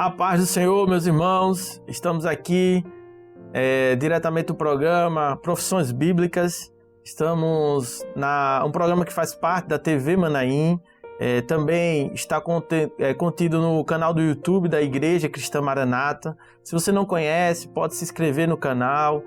A paz do Senhor, meus irmãos. Estamos aqui diretamente do programa Profissões Bíblicas. Estamos um programa que faz parte da TV Manaim. Também está contido no canal do YouTube da Igreja Cristã Maranata. Se você não conhece, pode se inscrever no canal,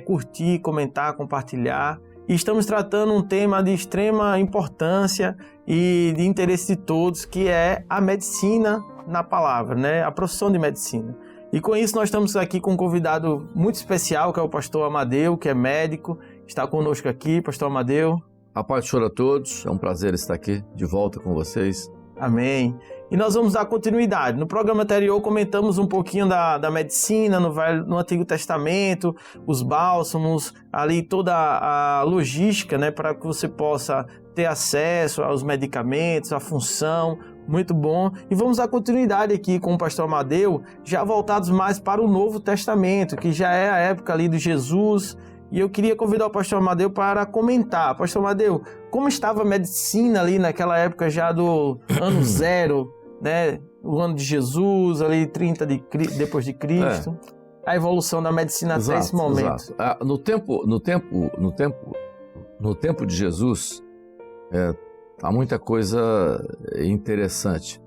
curtir, comentar, compartilhar. E estamos tratando um tema de extrema importância e de interesse de todos, que é a medicina na palavra, né? A profissão de medicina. E com isso nós estamos aqui com um convidado muito especial, que é o pastor Amadeu, que é médico, está conosco aqui. Pastor Amadeu. A paz do Senhor a todos, é um prazer estar aqui de volta com vocês. Amém. E nós vamos dar continuidade. No programa anterior comentamos um pouquinho da medicina no Antigo Testamento, os bálsamos, ali toda a logística, né, para que você possa ter acesso aos medicamentos, a função. Muito bom. E vamos dar continuidade aqui com o pastor Amadeu, já voltados mais para o Novo Testamento, que já é a época ali de Jesus. E eu queria convidar o pastor Amadeu para comentar. Pastor Amadeu, como estava a medicina ali naquela época já do ano zero, né? O ano de Jesus, ali 30 depois de Cristo. A evolução da medicina até esse momento. No tempo de Jesus, há muita coisa interessante.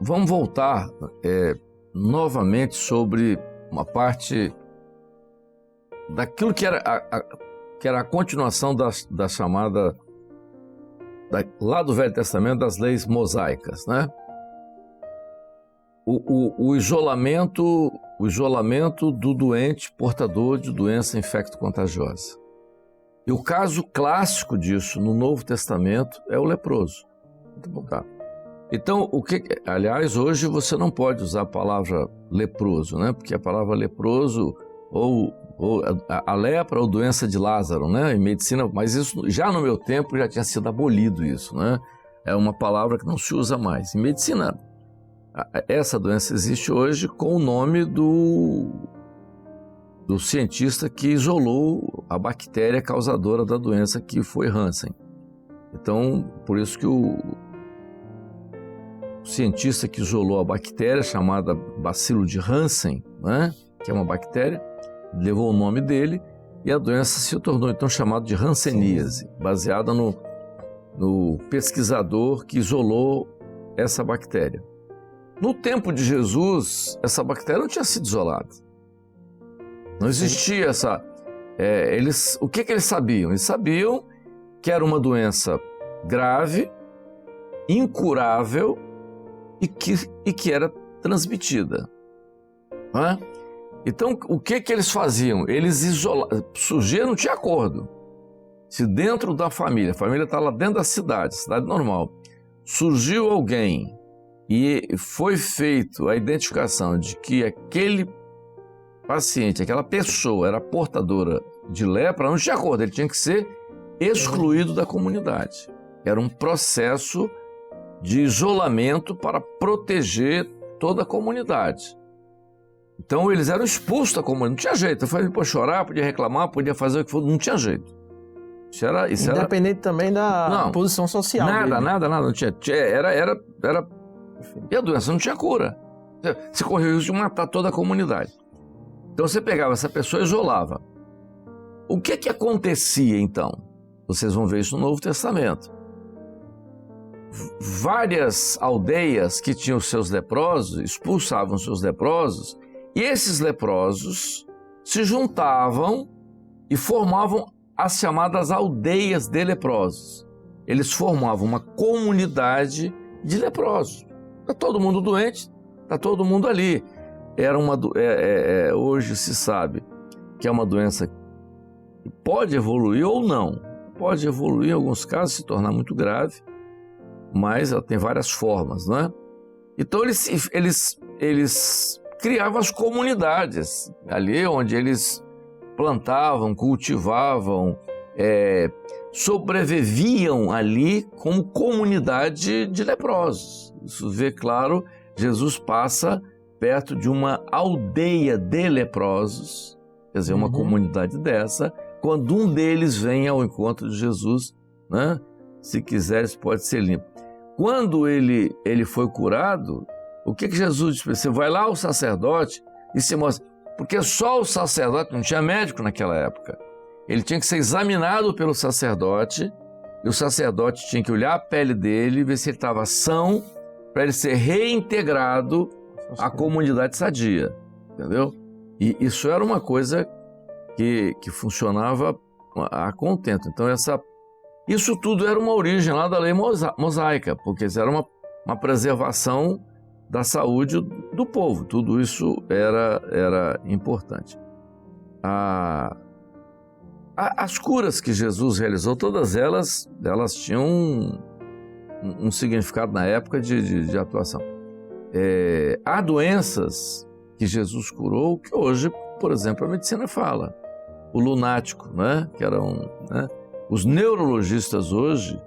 Vamos voltar novamente sobre uma parte daquilo que era a continuação da chamada, lá do Velho Testamento, das leis mosaicas, né? O isolamento do doente portador de doença infecto-contagiosa. E o caso clássico disso no Novo Testamento é o leproso. Muito bom, tá? Então, aliás, hoje você não pode usar a palavra leproso, né? Porque a palavra leproso ou a lepra ou doença de Lázaro, né? Em medicina, mas isso já no meu tempo já tinha sido abolido isso, né? É uma palavra que não se usa mais. Em medicina, essa doença existe hoje com o nome do cientista que isolou a bactéria causadora da doença, que foi Hansen. Então, por isso que o cientista que isolou a bactéria, chamada bacilo de Hansen, né? Que é uma bactéria, levou o nome dele e a doença se tornou então chamada de hanseníase, baseada no pesquisador que isolou essa bactéria. No tempo de Jesus, essa bactéria não tinha sido isolada. Não existia essa... o que eles sabiam? Eles sabiam que era uma doença grave, incurável e que era transmitida. Não é? Então, o que eles faziam? Eles isolavam. Sujeira não tinha acordo. Se dentro da família, a família está lá dentro da cidade normal, surgiu alguém e foi feita a identificação de que aquele paciente, aquela pessoa era portadora de lepra, não tinha acordo, ele tinha que ser excluído da comunidade. Era um processo de isolamento para proteger toda a comunidade. Então eles eram expulsos da comunidade, não tinha jeito. Eu falei, podia chorar, podia reclamar, podia fazer o que for, não tinha jeito. Isso independente também da posição social. Nada, não tinha. Era. E a doença não tinha cura. Você correu o risco de matar toda a comunidade. Então você pegava essa pessoa e isolava. O que acontecia então? Vocês vão ver isso no Novo Testamento. Várias aldeias que tinham seus leprosos, expulsavam seus leprosos, e esses leprosos se juntavam e formavam as chamadas aldeias de leprosos. Eles formavam uma comunidade de leprosos. Está todo mundo doente, está todo mundo ali. Hoje se sabe que é uma doença que pode evoluir ou não. Pode evoluir em alguns casos, se tornar muito grave, mas ela tem várias formas, não é? Então eles criavam as comunidades ali onde eles plantavam, cultivavam, sobreviviam ali como comunidade de leprosos. Isso vê claro, Jesus passa perto de uma aldeia de leprosos, quer dizer, uma comunidade dessa, quando um deles vem ao encontro de Jesus, né? Se quiseres, pode ser limpo. Quando ele foi curado, O que Jesus disse? Você vai lá ao sacerdote e se mostra. Porque só o sacerdote, não tinha médico naquela época. Ele tinha que ser examinado pelo sacerdote, e o sacerdote tinha que olhar a pele dele, ver se ele estava são, para ele ser reintegrado à comunidade sadia, entendeu? E isso era uma coisa que funcionava a contento. Então isso tudo era uma origem lá da lei mosaica, porque isso era uma preservação da saúde do povo. Tudo isso era importante. As curas que Jesus realizou, todas elas tinham um significado na época de atuação. Há doenças que Jesus curou que hoje, por exemplo, a medicina fala. O lunático, né? Né? Os neurologistas hoje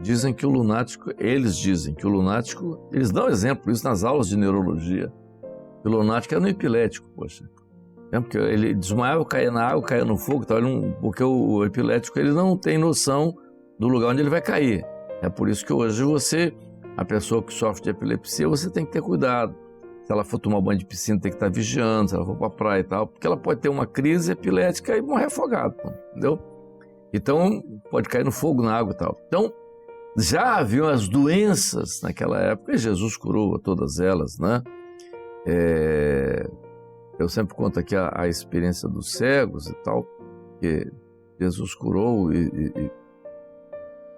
dizem que o lunático, eles dão exemplo isso nas aulas de neurologia. O lunático era um epilético, poxa. Porque ele desmaiava, caía na água, caía no fogo, porque o epilético ele não tem noção do lugar onde ele vai cair. É por isso que hoje a pessoa que sofre de epilepsia, você tem que ter cuidado. Se ela for tomar banho de piscina, tem que estar vigiando, se ela for para a praia e tal, porque ela pode ter uma crise epilética e morrer afogado, entendeu? Então, pode cair no fogo, na água e tal. Então, já haviam as doenças naquela época, e Jesus curou todas elas, né? Eu sempre conto aqui a experiência dos cegos e tal, que Jesus curou.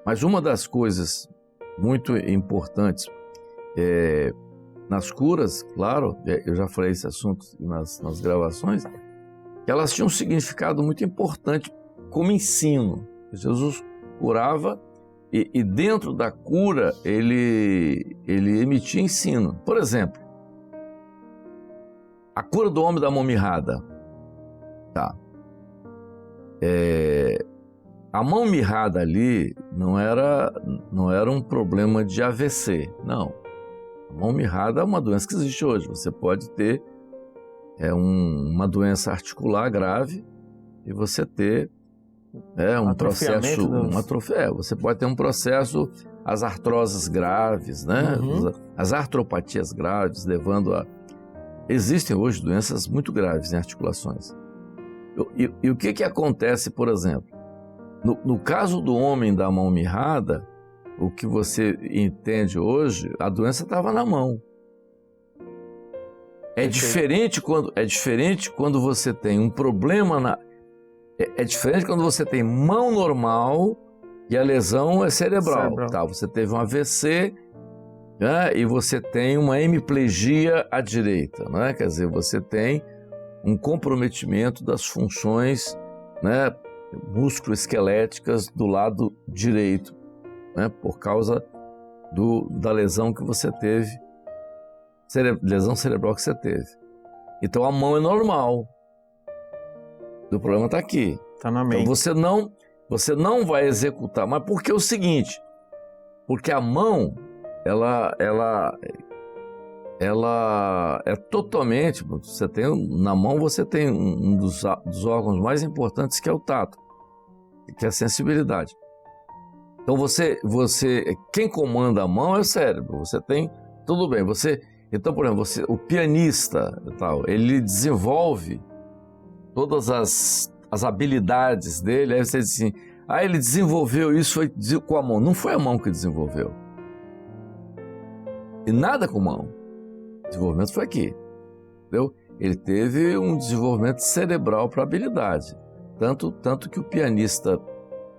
Mas uma das coisas muito importantes nas curas, claro, eu já falei esse assunto nas gravações, que elas tinham um significado muito importante como ensino. Jesus curava e dentro da cura ele emitia ensino. Por exemplo, a cura do homem da mão mirrada. Tá. A mão mirrada ali não era um problema de AVC, não. A mão mirrada é uma doença que existe hoje. Você pode ter uma doença articular grave e você ter um processo, você pode ter um processo, as artroses graves, né? Uhum. As artropatias graves, levando a... Existem hoje doenças muito graves em articulações. E o que acontece, por exemplo? No caso do homem da mão mirrada, o que você entende hoje, a doença estava na mão. É diferente quando você tem um problema É diferente quando você tem mão normal e a lesão é cerebral. Tá, você teve um AVC, né, e você tem uma hemiplegia à direita, né? Quer dizer, você tem um comprometimento das funções, né, musculoesqueléticas do lado direito, né, por causa da lesão que você teve, lesão cerebral que você teve. Então a mão é normal. O problema está aqui. Tá na mente. Então você não vai executar. Mas por que o seguinte? Porque a mão, ela é totalmente... Na mão você tem um dos órgãos mais importantes, que é o tato, que é a sensibilidade. Então quem comanda a mão é o cérebro. Você tem... Tudo bem, então, por exemplo, o pianista e tal, ele desenvolve todas as habilidades dele. Aí você diz assim, ele desenvolveu isso foi com a mão. Não foi a mão que desenvolveu. E nada com a mão. O desenvolvimento foi aqui. Entendeu? Ele teve um desenvolvimento cerebral para habilidade. Tanto que o pianista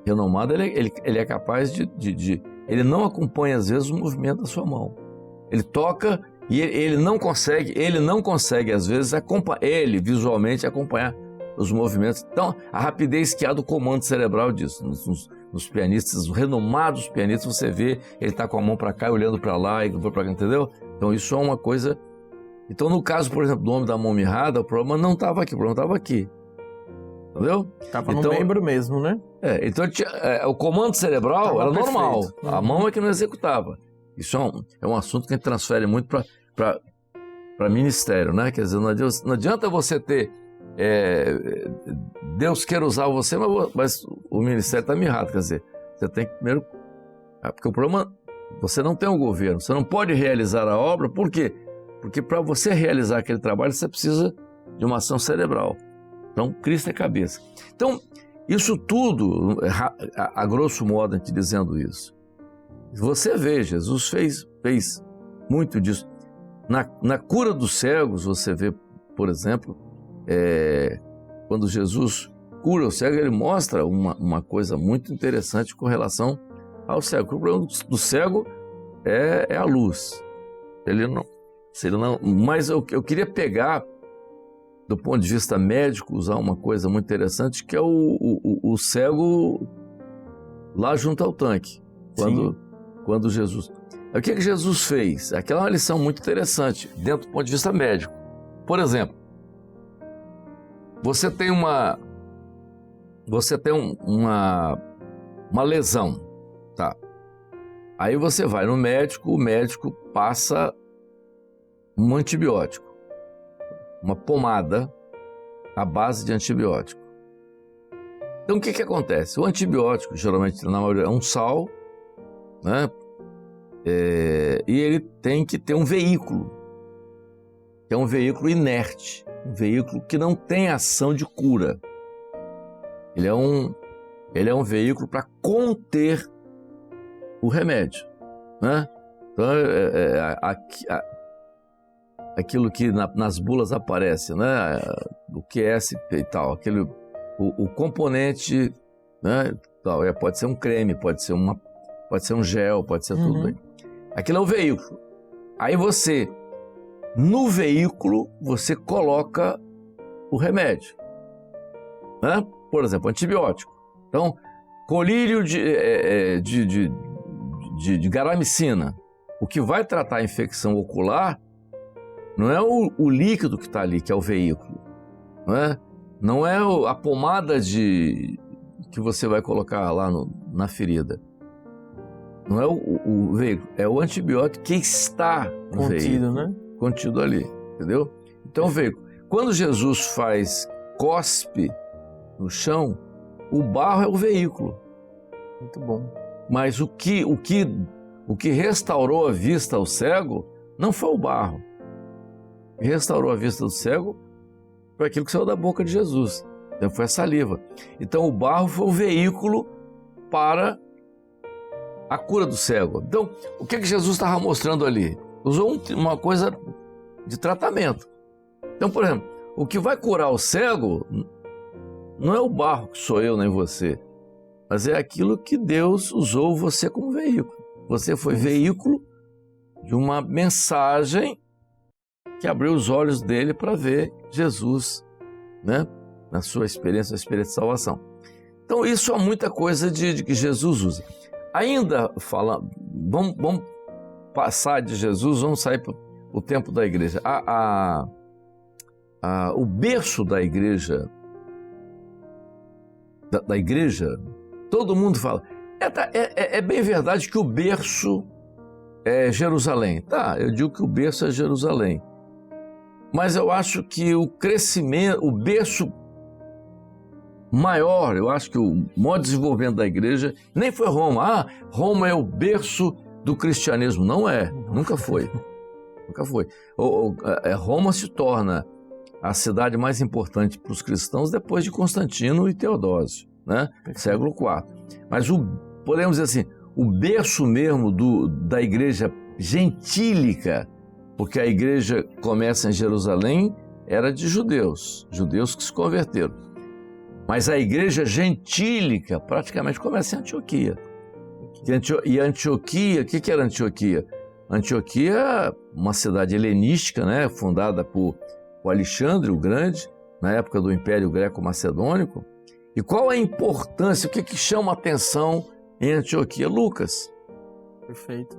renomado, ele é capaz de... Ele não acompanha, às vezes, o movimento da sua mão. Ele toca e ele não consegue, às vezes, visualmente acompanhar os movimentos. Então, a rapidez que há do comando cerebral disso. Nos pianistas, os renomados pianistas, você vê, ele está com a mão para cá, olhando para lá, e para cá, entendeu? Então, isso é uma coisa... Então, no caso, por exemplo, do homem da mão mirrada, o problema não estava aqui, o problema estava aqui. Entendeu? Estava no membro mesmo, né? Então, o comando cerebral era normal. Uhum. A mão é que não executava. Isso é um assunto que a gente transfere muito para ministério, né? Quer dizer, não adianta você ter... Deus quer usar você, mas o ministério está mirrado. Quer dizer, você tem que primeiro... Porque o problema Você não tem um governo, você não pode realizar a obra, por quê? Porque para você realizar aquele trabalho, você precisa de uma ação cerebral. Então, Cristo é cabeça. Então, isso tudo, a grosso modo, a gente dizendo isso. Você vê, Jesus fez muito disso. Na cura dos cegos, você vê, por exemplo, quando Jesus cura o cego, ele mostra uma coisa muito interessante com relação ao cego. O problema do cego é a luz. Mas eu queria pegar, do ponto de vista médico, usar uma coisa muito interessante, que é o cego lá junto ao tanque, quando Jesus... O que Jesus fez? Aquela é uma lição muito interessante, dentro do ponto de vista médico. Por exemplo, você tem uma lesão, tá? Aí você vai no médico, o médico passa um antibiótico, uma pomada à base de antibiótico. Então o que acontece? O antibiótico, geralmente na maioria é um sal, né? E ele tem que ter um veículo, que é um veículo inerte, um veículo que não tem ação de cura. Ele é um veículo para conter o remédio, né? Então, aquilo que nas bulas aparece, né? O QSP e tal, o componente, né? Tal, pode ser um creme, pode ser um gel, pode ser tudo bem. Aquilo é o veículo. Aí no veículo, você coloca o remédio, né? Por exemplo, antibiótico. Então, colírio de garamicina. O que vai tratar a infecção ocular não é o líquido que está ali, que é o veículo. Não é a pomada que você vai colocar lá na ferida. Não é o veículo, é o antibiótico que está no veículo, né? Contido ali, entendeu? Então, o veículo. Quando Jesus cospe no chão, o barro é o veículo. Muito bom. Mas o que restaurou a vista ao cego não foi o barro. O que restaurou a vista do cego foi aquilo que saiu da boca de Jesus. Então, foi a saliva. Então, o barro foi o veículo para a cura do cego. Então, o que Jesus estava mostrando ali? Usou uma coisa de tratamento. Então, por exemplo, o que vai curar o cego não é o barro que sou eu nem você, mas é aquilo que Deus usou você como veículo. Você foi veículo de uma mensagem que abriu os olhos dele para ver Jesus, né? Na sua experiência, a experiência de salvação. Então, isso é muita coisa de que Jesus usa. Ainda vamos passar de Jesus, vamos sair para o tempo da igreja. O berço da igreja, da igreja, todo mundo fala. É bem verdade que o berço é Jerusalém. Tá, eu digo que o berço é Jerusalém. Mas eu acho que o crescimento, o berço maior, eu acho que o maior desenvolvimento da igreja nem foi Roma. Roma é o berço do cristianismo. Não é, nunca foi. Nunca foi. Roma se torna a cidade mais importante para os cristãos depois de Constantino e Teodósio, né? Século IV. Mas podemos dizer assim, o berço mesmo da igreja gentílica, porque a igreja começa em Jerusalém, era de judeus que se converteram. Mas a igreja gentílica praticamente começa em Antioquia. E Antioquia, o que era Antioquia? Antioquia, uma cidade helenística, né, fundada por Alexandre o Grande, na época do Império Greco-Macedônico. E qual a importância, o que chama a atenção em Antioquia? Lucas. Perfeito.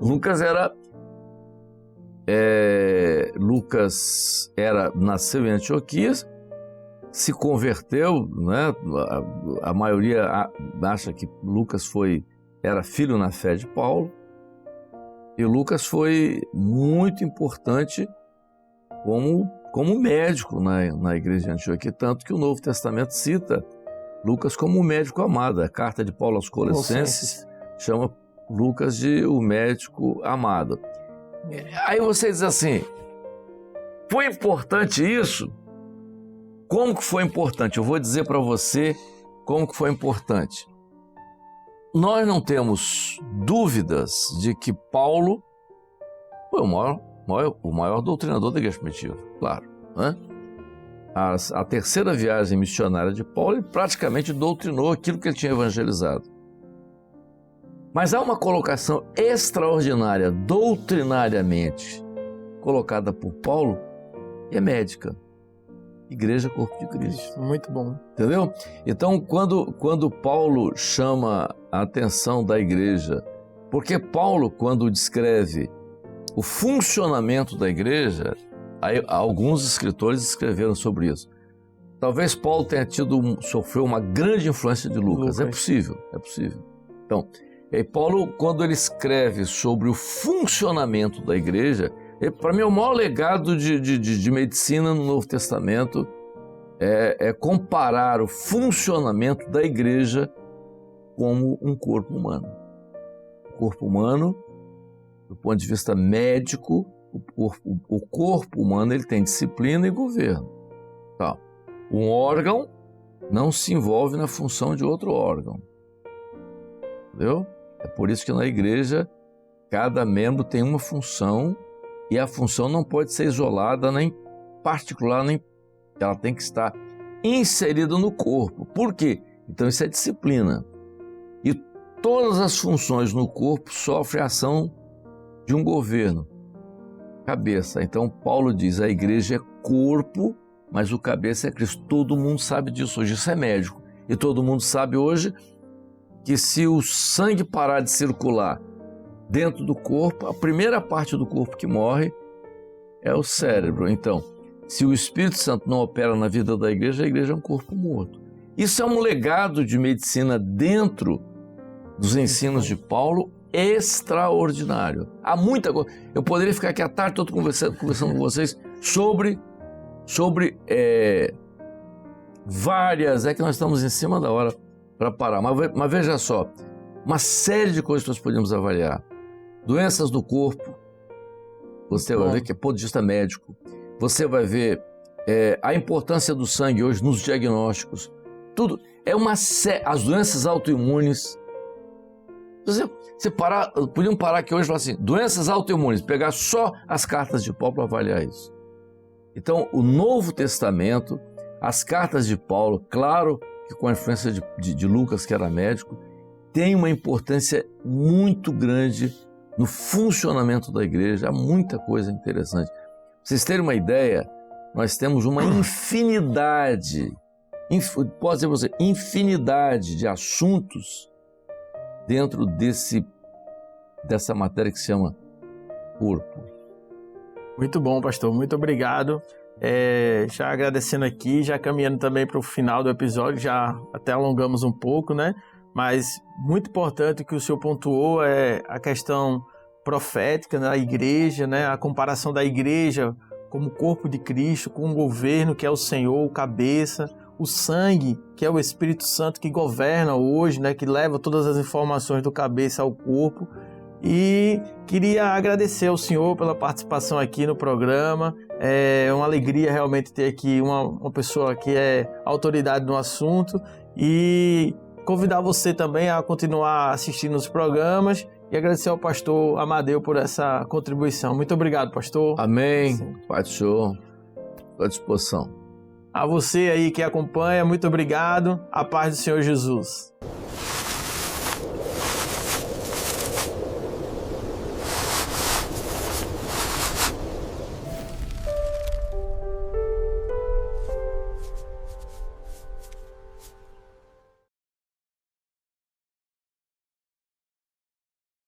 Lucas nasceu em Antioquia, se converteu, né? A maioria acha que Lucas era filho na fé de Paulo, e Lucas foi muito importante como médico na igreja de Antioquia, tanto que o Novo Testamento cita Lucas como um médico amado. A carta de Paulo aos Colossenses chama Lucas de o médico amado. Aí você diz assim, foi importante isso? Como que foi importante? Eu vou dizer para você como que foi importante. Nós não temos dúvidas de que Paulo foi o maior doutrinador da igreja primitiva, claro, né? A terceira viagem missionária de Paulo, ele praticamente doutrinou aquilo que ele tinha evangelizado. Mas há uma colocação extraordinária, doutrinariamente, colocada por Paulo, e é médica. Igreja, corpo de Cristo. Muito bom. Entendeu? Então, quando Paulo chama a atenção da igreja, porque Paulo, quando descreve o funcionamento da igreja, aí, alguns escritores escreveram sobre isso. Talvez Paulo tenha sofreu uma grande influência de Lucas. É possível. Então, Paulo, quando ele escreve sobre o funcionamento da igreja, para mim, o maior legado de medicina no Novo Testamento é comparar o funcionamento da igreja como um corpo humano. O corpo humano, do ponto de vista médico, o corpo humano ele tem disciplina e governo. Tá. Um órgão não se envolve na função de outro órgão. Entendeu? É por isso que na igreja cada membro tem uma função e a função não pode ser isolada, nem particular, nem ela tem que estar inserida no corpo. Por quê? Então isso é disciplina. E todas as funções no corpo sofrem a ação de um governo. Cabeça. Então Paulo diz, a igreja é corpo, mas o cabeça é Cristo. Todo mundo sabe disso hoje, isso é médico. E todo mundo sabe hoje que se o sangue parar de circular dentro do corpo, a primeira parte do corpo que morre é o cérebro. Então, se o Espírito Santo não opera na vida da igreja, a igreja é um corpo morto. Isso é um legado de medicina dentro dos ensinos de Paulo extraordinário. Há muita coisa. Eu poderia ficar aqui a tarde toda conversando com vocês sobre várias... É que nós estamos em cima da hora para parar. Mas veja só, uma série de coisas que nós podemos avaliar. Doenças do corpo, você vai ver que é ponto de vista médico. Você vai ver a importância do sangue hoje nos diagnósticos. Tudo. As doenças autoimunes. Podiam parar aqui hoje e falar assim, doenças autoimunes, pegar só as cartas de Paulo para avaliar isso. Então, o Novo Testamento, as cartas de Paulo, claro que com a influência de Lucas, que era médico, tem uma importância muito grande no funcionamento da igreja. Há muita coisa interessante. Pra vocês terem uma ideia, nós temos uma infinidade de assuntos dentro dessa matéria que se chama corpo. Muito bom, pastor. Muito obrigado. Já agradecendo aqui, já caminhando também para o final do episódio, já até alongamos um pouco, né? Mas muito importante que o senhor pontuou é a questão profética da igreja, né? A comparação da igreja como corpo de Cristo, com o governo que é o Senhor, o cabeça, o sangue, que é o Espírito Santo que governa hoje, né? Que leva todas as informações do cabeça ao corpo. E queria agradecer ao senhor pela participação aqui no programa. É uma alegria realmente ter aqui uma pessoa que é autoridade no assunto e convidar você também a continuar assistindo os programas e agradecer ao pastor Amadeu por essa contribuição. Muito obrigado, pastor. Amém. Sim. Pai do Senhor, estou à disposição. A você aí que acompanha, muito obrigado. A paz do Senhor Jesus.